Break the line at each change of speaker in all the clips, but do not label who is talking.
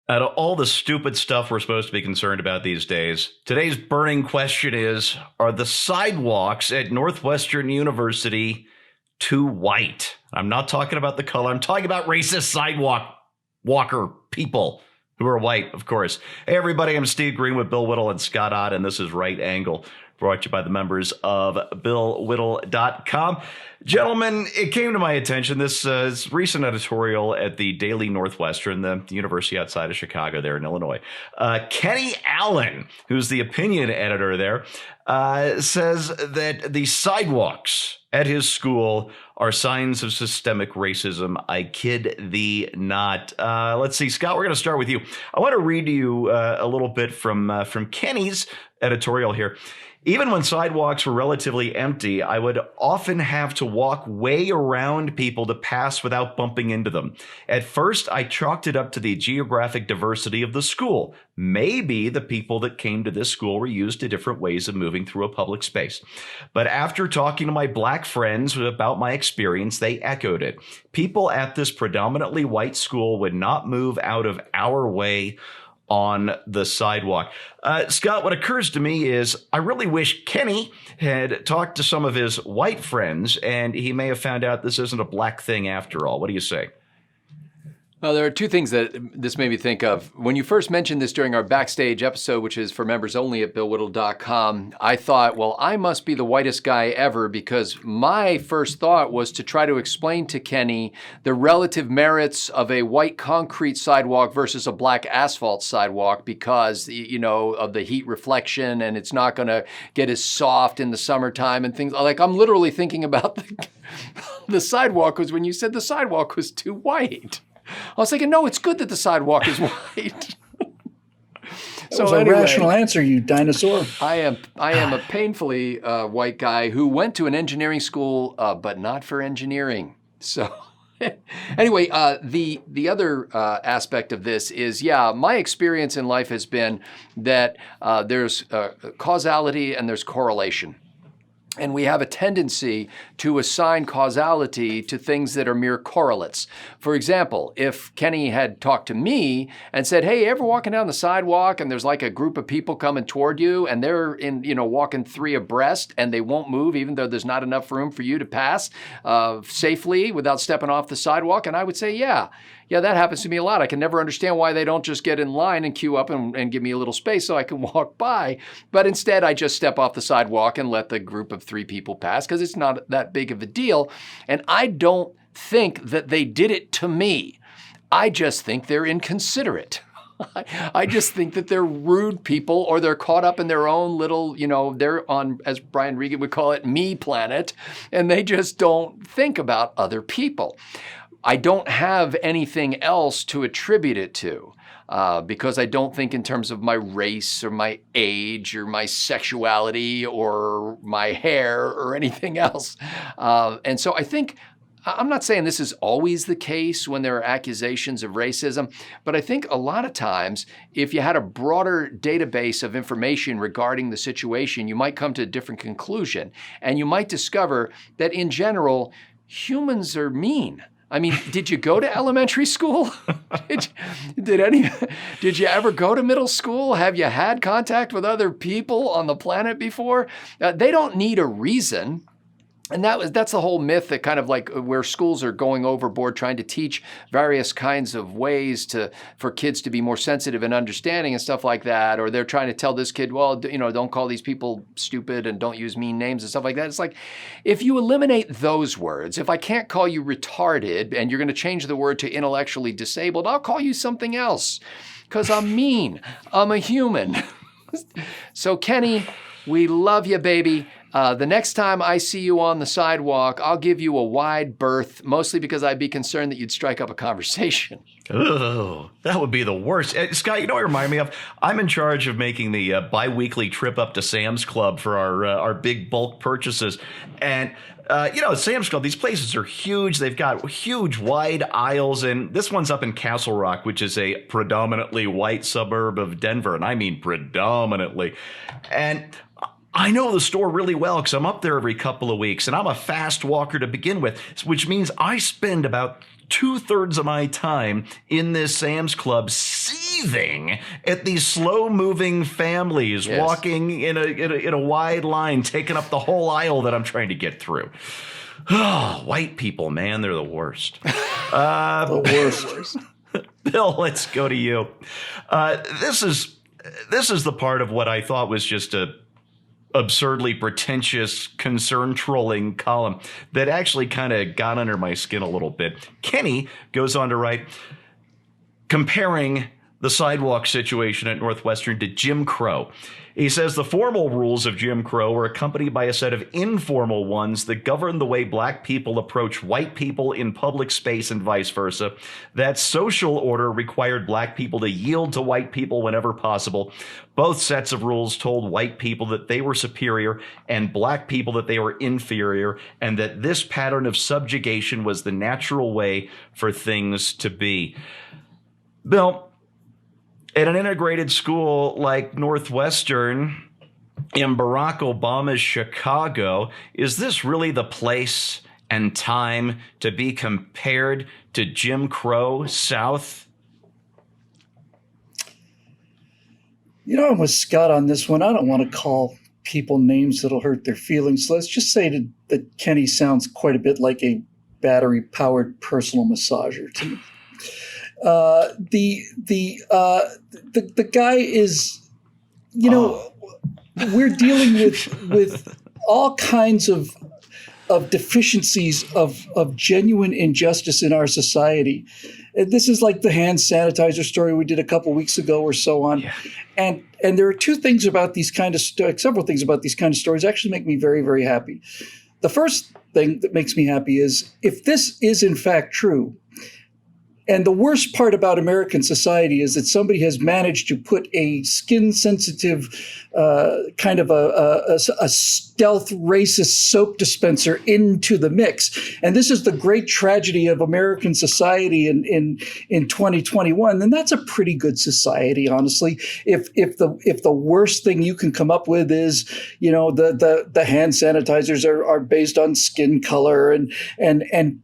Out of all the stupid stuff we're supposed to be concerned about these days, today's burning question is, are the sidewalks at Northwestern University too white? I'm not talking about the color. I'm talking about racist sidewalk walker people who are white, of course. Hey, everybody, I'm Steve Green with Bill Whittle and Scott Ott, and this is Right Angle, brought to you by the members of BillWhittle.com. Gentlemen, it came to my attention, this recent editorial at the Daily Northwestern, the university outside of Chicago there in Illinois. Kenny Allen, who's the opinion editor there, says that the sidewalks at his school are signs of systemic racism. I kid thee not. Let's see, Scott, we're going to start with you. I want to read to you a little bit from Kenny's editorial here. Even when sidewalks were relatively empty, I would often have to walk way around people to pass without bumping into them. At first, I chalked it up to the geographic diversity of the school. Maybe the people that came to this school were used to different ways of moving through a public space. But after talking to my black friends about my experience, they echoed it. People at this predominantly white school would not move out of our way on the sidewalk. Scott, what occurs to me is I really wish Kenny had talked to some of his white friends and he may have found out this isn't a black thing after all. What do you say?
Well, there are two things that this made me think of. When you first mentioned this during our backstage episode, which is for members only at BillWhittle.com, I thought, well, I must be the whitest guy ever, because my first thought was to try to explain to Kenny the relative merits of a white concrete sidewalk versus a black asphalt sidewalk because, you know, of the heat reflection, and it's not going to get as soft in the summertime and things. Like, I'm literally thinking about the sidewalk was when you said the sidewalk was too white. I was thinking, no, it's good that the sidewalk is white.
That was a rational answer, you dinosaur.
I am a painfully white guy who went to an engineering school, but not for engineering. So anyway, the other aspect of this is, my experience in life has been that there's causality and there's correlation. And we have a tendency to assign causality to things that are mere correlates. For example, if Kenny had talked to me and said, hey, ever walking down the sidewalk and there's like a group of people coming toward you and they're walking three abreast and they won't move even though there's not enough room for you to pass safely without stepping off the sidewalk. And I would say, yeah, that happens to me a lot. I can never understand why they don't just get in line and queue up and give me a little space so I can walk by. But instead, I just step off the sidewalk and let the group of three people pass because it's not that big of a deal. And I don't think that they did it to me. I just think they're inconsiderate. I just think that they're rude people, or they're caught up in their own little, they're on, as Brian Regan would call it, me planet, and they just don't think about other people. I don't have anything else to attribute it to because I don't think in terms of my race or my age or my sexuality or my hair or anything else. And so I think, I'm not saying this is always the case when there are accusations of racism, but I think a lot of times if you had a broader database of information regarding the situation, you might come to a different conclusion. And you might discover that in general, humans are mean. I mean, did you go to elementary school? Did you ever go to middle school? Have you had contact with other people on the planet before? They don't need a reason. And that's the whole myth that kind of like where schools are going overboard trying to teach various kinds of ways for kids to be more sensitive and understanding and stuff like that. Or they're trying to tell this kid, well, don't call these people stupid and don't use mean names and stuff like that. It's like, if you eliminate those words, if I can't call you retarded and you're going to change the word to intellectually disabled, I'll call you something else because I'm mean. I'm a human. So Kenny, we love you, baby. The next time I see you on the sidewalk, I'll give you a wide berth, mostly because I'd be concerned that you'd strike up a conversation.
Oh, that would be the worst. Scott, you know what it reminded me of? I'm in charge of making the bi-weekly trip up to Sam's Club for our big bulk purchases. And, Sam's Club, these places are huge. They've got huge, wide aisles. And this one's up in Castle Rock, which is a predominantly white suburb of Denver. And I mean predominantly. And I know the store really well because I'm up there every couple of weeks, and I'm a fast walker to begin with, which means I spend about 2/3 of my time in this Sam's Club seething at these slow-moving families walking in a wide line, taking up the whole aisle that I'm trying to get through. Oh, white people, man, they're the worst.
The worst.
Bill, let's go to you. This is the part of what I thought was just a absurdly pretentious concern trolling column that actually kind of got under my skin a little bit. Kenny goes on to write, comparing the sidewalk situation at Northwestern to Jim Crow. He says the formal rules of Jim Crow were accompanied by a set of informal ones that govern the way black people approach white people in public space and vice versa. That social order required black people to yield to white people whenever possible. Both sets of rules told white people that they were superior and black people that they were inferior, and that this pattern of subjugation was the natural way for things to be. Bill, at an integrated school like Northwestern in Barack Obama's Chicago, is this really the place and time to be compared to Jim Crow South?
I'm with Scott on this one. I don't want to call people names that'll hurt their feelings. So let's just say that Kenny sounds quite a bit like a battery-powered personal massager to me. The guy is, we're dealing with all kinds of deficiencies of genuine injustice in our society. And this is like the hand sanitizer story we did a couple weeks ago or so on. Yeah. And there are several things about these kind of stories actually make me very, very happy. The first thing that makes me happy is if this is in fact true, and the worst part about American society is that somebody has managed to put a skin-sensitive kind of a stealth racist soap dispenser into the mix. And this is the great tragedy of American society in 2021. And that's a pretty good society, honestly. If the worst thing you can come up with is, the hand sanitizers are based on skin color and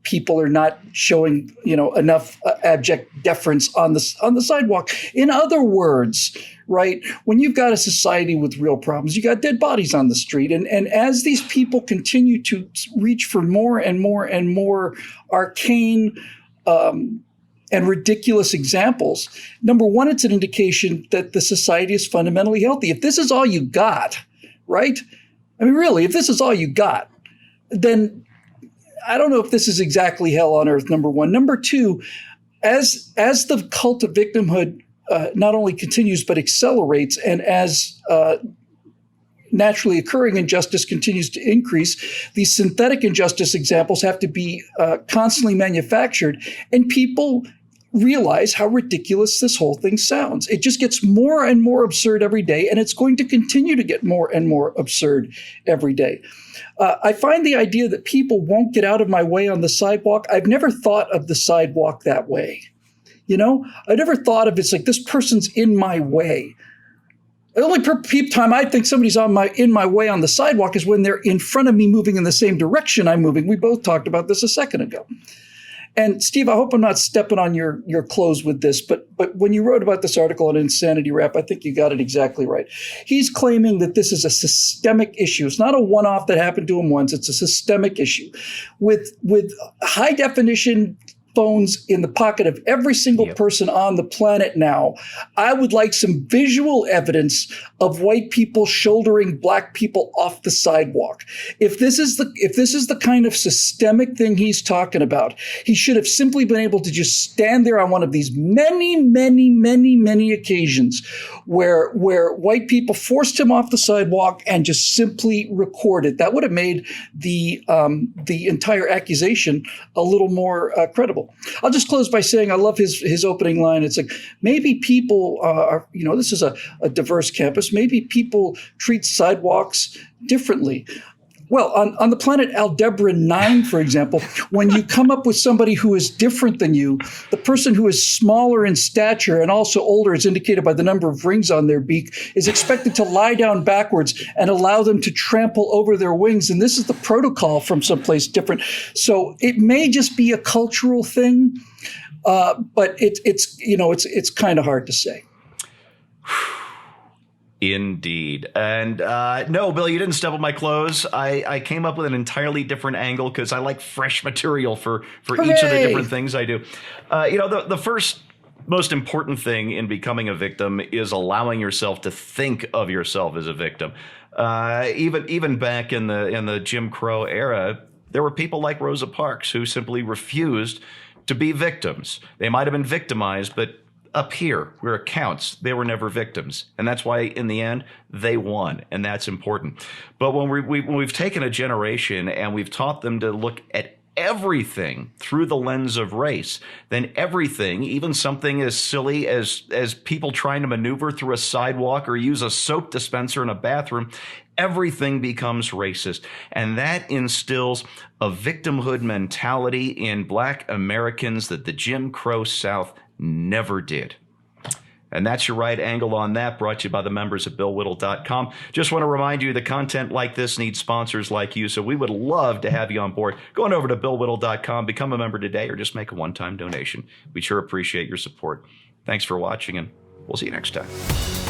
people are not showing, enough abject deference on the sidewalk. In other words, right, when you've got a society with real problems, you got dead bodies on the street. And as these people continue to reach for more and more and more arcane and ridiculous examples, number one, it's an indication that the society is fundamentally healthy. If this is all you got, right? I mean, really, if this is all you got, then I don't know if this is exactly hell on earth, number one. Number two, as the cult of victimhood not only continues but accelerates, and as naturally occurring injustice continues to increase, these synthetic injustice examples have to be constantly manufactured, and people realize how ridiculous this whole thing sounds. It just gets more and more absurd every day, and it's going to continue to get more and more absurd every day. I find the idea that people won't get out of my way on the sidewalk. I've never thought of the sidewalk that way. I never thought of it's like this person's in my way. The only time I think somebody's in my way on the sidewalk is when they're in front of me moving in the same direction I'm moving. We both talked about this a second ago. And Steve, I hope I'm not stepping on your clothes with this, but when you wrote about this article on Insanity Rap, I think you got it exactly right. He's claiming that this is a systemic issue. It's not a one-off that happened to him once. It's a systemic issue with high definition phones in the pocket of every single person on the planet now. I would like some visual evidence of white people shouldering black people off the sidewalk. If this is the kind of systemic thing he's talking about, he should have simply been able to just stand there on one of these many, many, many, many occasions where white people forced him off the sidewalk and just simply record it. That would have made the entire accusation a little more credible. I'll just close by saying I love his opening line. It's like, maybe people are, this is a diverse campus. Maybe people treat sidewalks differently. Well, on the planet Aldebaran 9, for example, when you come up with somebody who is different than you, the person who is smaller in stature and also older, as indicated by the number of rings on their beak, is expected to lie down backwards and allow them to trample over their wings. And this is the protocol from someplace different. So it may just be a cultural thing, but it's kind of hard to say.
Indeed. And no, Bill, you didn't step on my clothes. I came up with an entirely different angle because I like fresh material for each of the different things I do. The first most important thing in becoming a victim is allowing yourself to think of yourself as a victim. Even back in the Jim Crow era, there were people like Rosa Parks who simply refused to be victims. They might have been victimized, but up here, where it counts, they were never victims. And that's why, in the end, they won. And that's important. But when we've taken a generation and we've taught them to look at everything through the lens of race, then everything, even something as silly as people trying to maneuver through a sidewalk or use a soap dispenser in a bathroom, everything becomes racist. And that instills a victimhood mentality in Black Americans that the Jim Crow South never did. And that's your right angle on that, brought to you by the members of BillWhittle.com. Just want to remind you that content like this needs sponsors like you, so we would love to have you on board. Go on over to BillWhittle.com, become a member today, or just make a one-time donation. We sure appreciate your support. Thanks for watching, and we'll see you next time.